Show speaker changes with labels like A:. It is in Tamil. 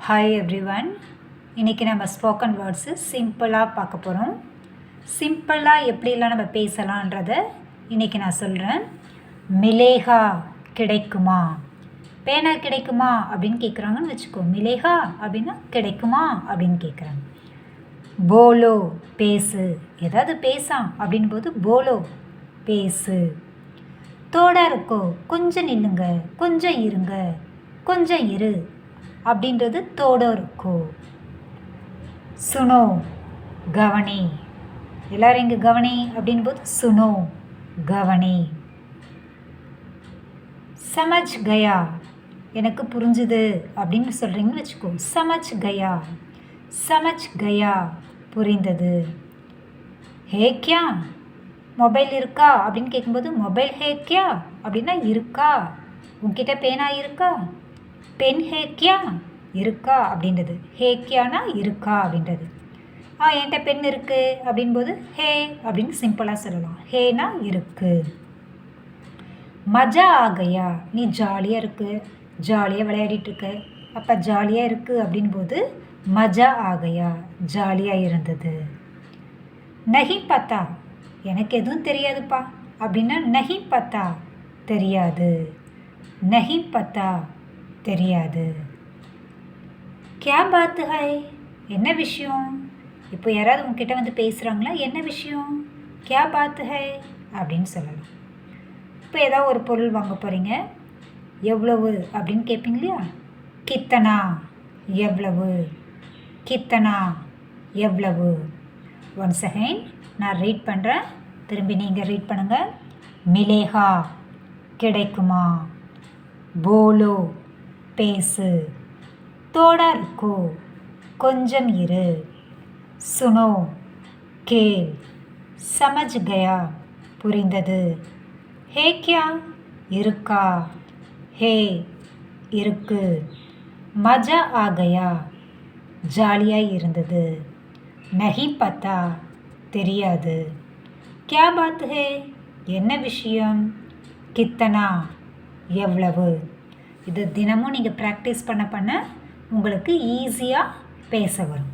A: Hi everyone. இன்றைக்கி நம்ம ஸ்போக்கன் வேர்ட்ஸு சிம்பிளாக பார்க்க போகிறோம். சிம்பிளாக எப்படிலாம் நம்ம பேசலான்றதை இன்றைக்கி நான் சொல்கிறேன். மிலேகா கிடைக்குமா, பேனா கிடைக்குமா அப்படின்னு கேட்குறாங்கன்னு வச்சுக்கோ. மிலேகா அப்படின்னா கிடைக்குமா அப்படின்னு கேட்குறாங்க. போலோ பேசு, ஏதாவது பேசாம் அப்படின் போது போலோ பேசு. தோடா இருக்கோ, கொஞ்சம் நில்லுங்க, கொஞ்சம் இருங்க, கொஞ்சம் இரு அப்படின்றது தோடோ இருக்கோ. சுனோ கவனி, எல்லாரும் இங்கே கவனி அப்படின் போது சுனோ கவனி. சமஜ் கயா, எனக்கு புரிஞ்சுது அப்படின்னு சொல்கிறீங்கன்னு வச்சுக்கோ. சமஜ் கயா, சமஜ் கயா புரிந்தது. ஹே கியா, மொபைல் இருக்கா அப்படின்னு கேட்கும்போது மொபைல் ஹே கியா அப்படின்னா இருக்கா, உங்ககிட்ட பேனா இருக்கா, பென் ஹே கியா இருக்கா அப்படின்றது. ஹே கியானா இருக்கா அப்படின்றது. என்கிட்ட பென் இருக்குது அப்படின்போது ஹே அப்படின்னு சிம்பிளாக சொல்லலாம். ஹேனா இருக்குது. மஜா ஆகையா, நீ ஜாலியாக இருக்கு, ஜாலியாக விளையாடிட்டுருக்க, அப்போ ஜாலியாக இருக்குது அப்படின்போது மஜா ஆகையா ஜாலியாக இருந்தது. நஹி பத்தா, எனக்கு எதுவும் தெரியாதுப்பா அப்படின்னா நஹி பத்தா தெரியாது, நஹி பத்தா தெரியாது. கியா பாத்து ஹை, என்ன விஷயம், இப்போ யாராவது உங்ககிட்ட வந்து பேசுகிறாங்களா, என்ன விஷயம், கியா பாத்து ஹை அப்படின்னு சொல்லலாம். இப்போ ஏதாவது ஒரு பொருள் வாங்க போகிறீங்க, எவ்வளவு அப்படின்னு கேட்பீங்க இல்லையா. கித்தனா எவ்வளவு, கித்தனா எவ்வளவு. ஒன் செகண்ட் நான் ரீட் பண்ணுறேன், திரும்பி நீங்கள் ரீட் பண்ணுங்கள். மிலேகா கிடைக்குமா, போலோ பேசு, தோடா இருக்கோ கொஞ்சம் இரு, சுனோ கேள், சமஜ் கயா புரிந்தது, ஹே கியா இருக்கா, ஹே இருக்கு, மஜா ஆகையா ஜாலியாக இருந்தது, நஹி பத்தா தெரியாது, கியா பாத் ஹே என்ன விஷயம், கித்தனா எவ்வளவு. இது தினமும் நீங்கள் ப்ராக்டிஸ் பண்ண உங்களுக்கு ஈஸியாக பேச வரும்.